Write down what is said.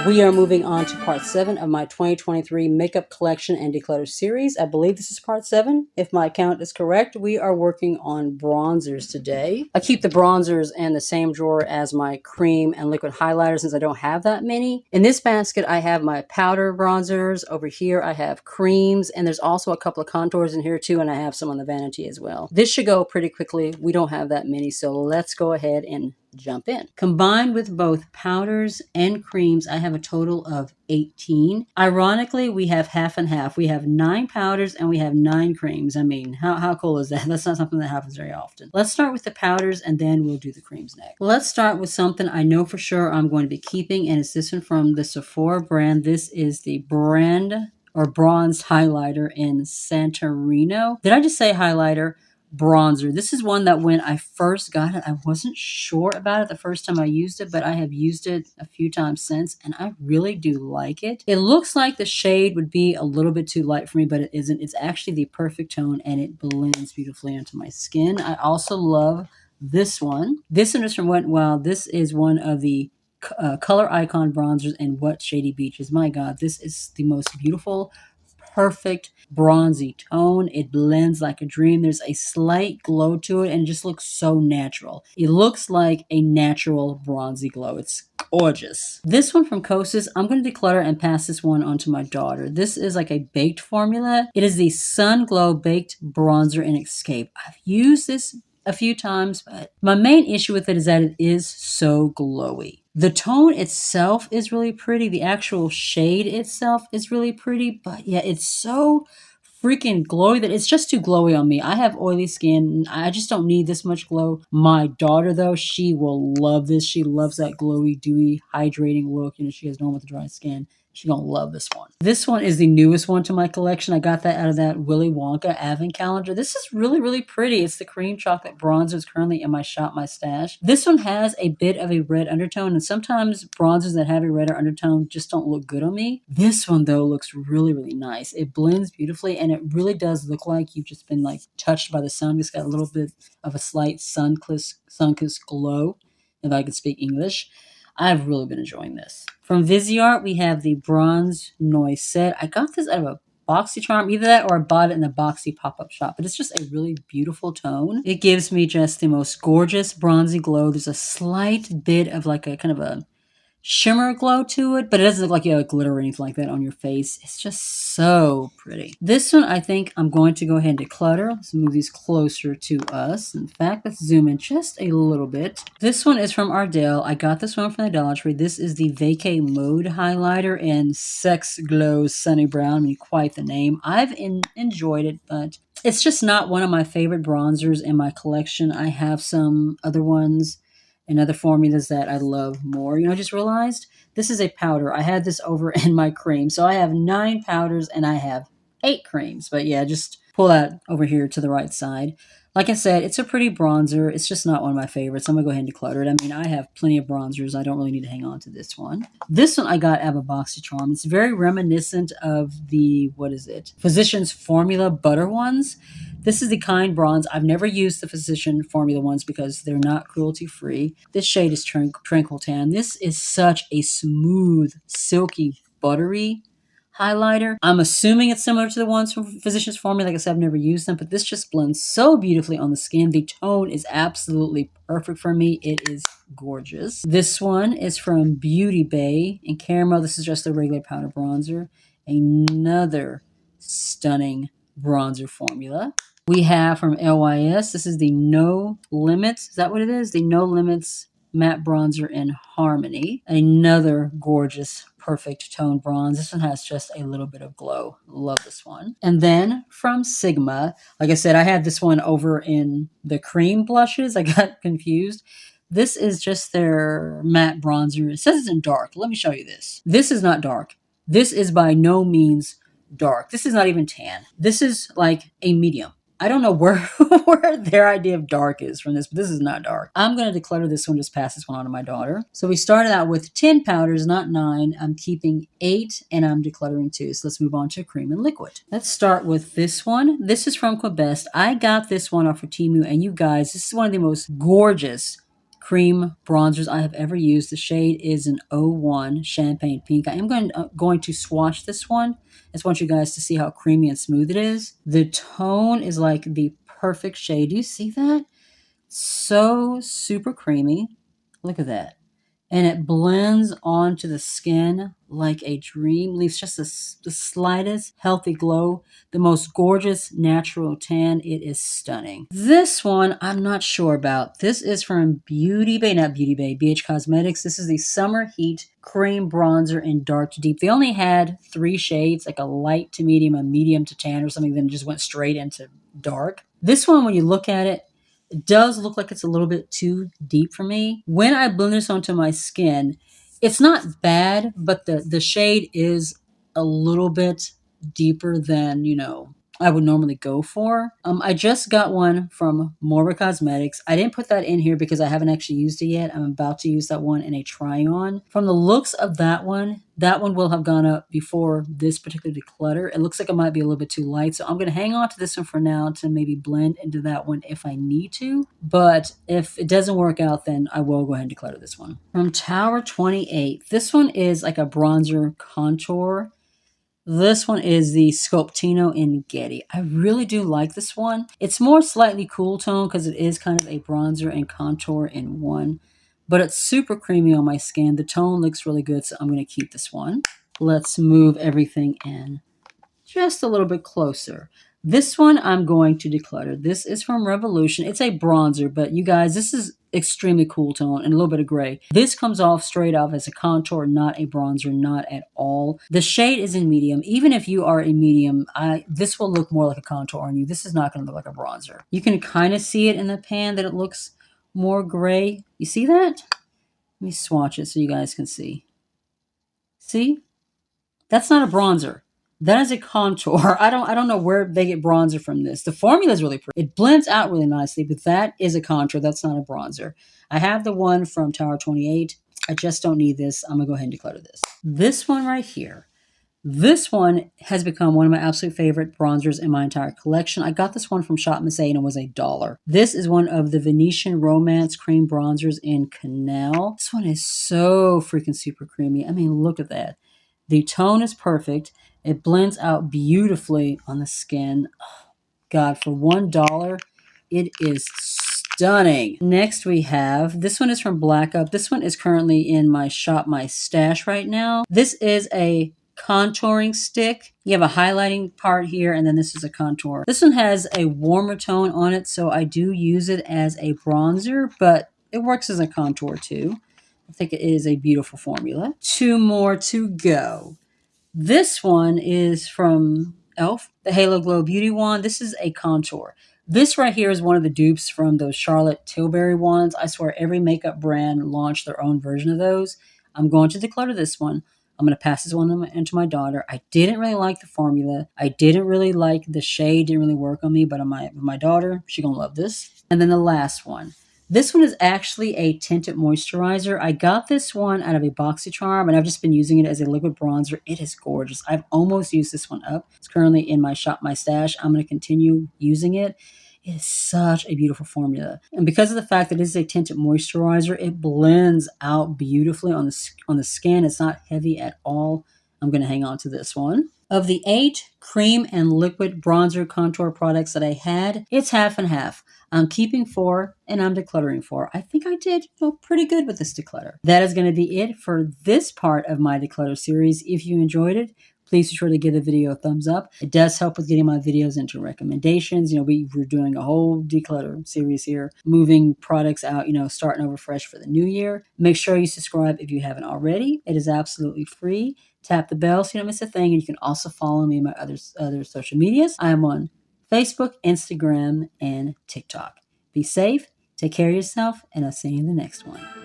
We are moving on to part 7 of my 2023 makeup collection and declutter series. I believe this is part 7. If my count is correct, we are working on bronzers today. I keep the bronzers in the same drawer as my cream and liquid highlighters since I don't have that many. In this basket, I have my powder bronzers. Over here, I have creams, and there's also a couple of contours in here too, and I have some on the vanity as well. This should go pretty quickly. We don't have that many, so let's go ahead and jump in. Combined with both powders and creams, I have a total of 18. Ironically, we have half and half. We have 9 powders and we have 9 creams. I mean, how cool is that? That's not something that happens very often. Let's start with the powders and then we'll do the creams next. Let's start with something I know for sure I'm going to be keeping, and it's this one from the Sephora brand. This is the brand or bronzed highlighter in Santorino. Did I just say highlighter? Bronzer. This is one that when I first got it, I wasn't sure about it the first time I used it, but I have used it a few times since, and I really do like it. It looks like the shade would be a little bit too light for me, but it isn't. It's actually the perfect tone, and it blends beautifully into my skin. I also love this one. This one is from Wet n Wild. This is one of the Color Icon bronzers in Wet Shady Beaches. My God, this is the most beautiful, perfect bronzy tone. It blends like a dream. There's a slight glow to it and it just looks so natural. It looks like a natural bronzy glow. It's gorgeous. This one from Kosas, I'm going to declutter and pass this one on to my daughter. This is like a baked formula. It is the Sun Glow Baked Bronzer in Escape. I've used this a few times, but my main issue with it is that it is so glowy. The tone itself is really pretty. The actual shade itself is really pretty, but yeah, it's so freaking glowy that it's just too glowy on me. I have oily skin. I just don't need this much glow. My daughter, though, she will love this. She loves that glowy, dewy, hydrating look. You know, she has no one with dry skin. She's going to love this one. This one is the newest one to my collection. I got that out of that Willy Wonka advent calendar. This is really, really pretty. It's the cream chocolate bronzer. It's currently in my shop, my stash. This one has a bit of a red undertone, and sometimes bronzers that have a redder undertone just don't look good on me. This one, though, looks really, really nice. It blends beautifully, and it really does look like you've just been like touched by the sun. It's got a little bit of a slight sun-kissed glow, if I could speak English. I've really been enjoying this. From Viseart, we have the Bronze Noisette. I got this out of a BoxyCharm, either that or I bought it in the Boxy pop-up shop. But it's just a really beautiful tone. It gives me just the most gorgeous bronzy glow. There's a slight bit of like a kind of a shimmer glow to it, but it doesn't look like you have glitter or anything like that on your face. It's just so pretty. This one, I think I'm going to go ahead and declutter. Let's move these closer to us. In fact, let's zoom in just a little bit. This one is from Ardell. I got this one from the Dollar Tree. This is the Vacay Mode highlighter in Sex Glow Sunny Brown. I mean, quite the name. I've enjoyed it, but it's just not one of my favorite bronzers in my collection. I have some other ones and other formulas that I love more. You know, I just realized this is a powder. I had this over in my cream. So I have 9 powders and I have 8 creams. But yeah, just pull that over here to the right side. Like I said, it's a pretty bronzer. It's just not one of my favorites. I'm going to go ahead and declutter it. I mean, I have plenty of bronzers. I don't really need to hang on to this one. This one I got out of a BoxyCharm. It's very reminiscent of the, Physicians Formula Butter ones. This is the kind bronze. I've never used the Physician Formula ones because they're not cruelty-free. This shade is Tranquil Tan. This is such a smooth, silky, buttery highlighter. I'm assuming it's similar to the ones from Physicians Formula. Like I said, I've never used them, but this just blends so beautifully on the skin. The tone is absolutely perfect for me. It is gorgeous. This one is from Beauty Bay in Caramel. This is just a regular powder bronzer. Another stunning bronzer formula. We have from LYS, this is the No Limits. Is that what it is? The No Limits Matte Bronzer in Harmony. Another gorgeous, perfect tone bronze. This one has just a little bit of glow. Love this one. And then from Sigma, like I said, I had this one over in the cream blushes. I got confused. This is just their matte bronzer. It says it's in dark. Let me show you this. This is not dark. This is by no means dark. This is not even tan. This is like a medium. I don't know where, where their idea of dark is from this, but this is not dark. I'm going to declutter this one, just pass this one on to my daughter. So we started out with 10 powders, not 9. I'm keeping 8 and I'm decluttering 2. So let's move on to cream and liquid. Let's start with this one. This is from Quebest. I got this one off of Temu, and you guys, this is one of the most gorgeous cream bronzers I have ever used. The shade is an 01 Champagne Pink. I am going to swatch this one. I just want you guys to see how creamy and smooth it is. The tone is like the perfect shade. Do you see that? So super creamy. Look at that. And it blends onto the skin like a dream, leaves just the slightest healthy glow, the most gorgeous natural tan. It is stunning. This one, I'm not sure about. This is from Beauty Bay, not Beauty Bay, BH Cosmetics. This is the Summer Heat Cream Bronzer in Dark to Deep. They only had 3 shades, like a light to medium, a medium to tan or something, then just went straight into dark. This one, when you look at it, it does look like it's a little bit too deep for me. When I blend this onto my skin, it's not bad, but the shade is a little bit deeper than, I would normally go for. I just got one from Mora Cosmetics. I didn't put that in here because I haven't actually used it yet. I'm about to use that one in a try-on. From the looks of that one will have gone up before this particular declutter. It looks like it might be a little bit too light, so I'm going to hang on to this one for now to maybe blend into that one if I need to. But if it doesn't work out, then I will go ahead and declutter this one. From Tower 28, this one is like a bronzer contour. This one is the Sculptino in Getty. I really do like this one. It's more slightly cool tone because it is kind of a bronzer and contour in one. But it's super creamy on my skin. The tone looks really good, so I'm going to keep this one. Let's move everything in just a little bit closer. This one I'm going to declutter. This is from Revolution. It's a bronzer, but you guys, this is extremely cool tone and a little bit of gray. This comes off straight off as a contour, not a bronzer, not at all. The shade is in medium. Even if you are a medium, this will look more like a contour on you. This is not going to look like a bronzer. You can kind of see it in the pan that it looks more gray. You see that? Let me swatch it so you guys can see. See? That's not a bronzer. That is a contour. I don't know where they get bronzer from this. The formula is really pretty. It blends out really nicely, but that is a contour. That's not a bronzer. I have the one from Tower 28. I just don't need this. I'm going to go ahead and declutter this. This one right here. This one has become one of my absolute favorite bronzers in my entire collection. I got this one from Shop Miss A and it was $1. This is one of the Venetian Romance Cream Bronzers in Canal. This one is so freaking super creamy. I mean, look at that. The tone is perfect. It blends out beautifully on the skin. Oh, God, for $1, it is stunning. Next we have, this one is from Black Up. This one is currently in my Shop My Stash right now. This is a contouring stick. You have a highlighting part here, and then this is a contour. This one has a warmer tone on it, so I do use it as a bronzer, but it works as a contour too. I think it is a beautiful formula. 2 more to go. This one is from e.l.f., the Halo Glow Beauty Wand. This is a contour. This right here is one of the dupes from those Charlotte Tilbury wands. I swear every makeup brand launched their own version of those. I'm going to declutter this one. I'm going to pass this one into my daughter. I didn't really like the formula. I didn't really like the shade. Didn't really work on me, but on my daughter, she's going to love this. And then the last one. This one is actually a tinted moisturizer. I got this one out of a BoxyCharm, and I've just been using it as a liquid bronzer. It is gorgeous. I've almost used this one up. It's currently in my Shop My Stash. I'm going to continue using it. It is such a beautiful formula. And because of the fact that it is a tinted moisturizer, it blends out beautifully on the skin. It's not heavy at all. I'm going to hang on to this one. Of the 8 cream and liquid bronzer contour products that I had, it's half and half. I'm keeping 4 and I'm decluttering 4. I think I did pretty good with this declutter. That is going to be it for this part of my declutter series. If you enjoyed it, please be sure to give the video a thumbs up. It does help with getting my videos into recommendations. We're doing a whole declutter series here, moving products out, starting over fresh for the new year. Make sure you subscribe if you haven't already. It is absolutely free. Tap the bell so you don't miss a thing. And you can also follow me on my other social medias. I am on Facebook, Instagram, and TikTok. Be safe, take care of yourself, and I'll see you in the next one.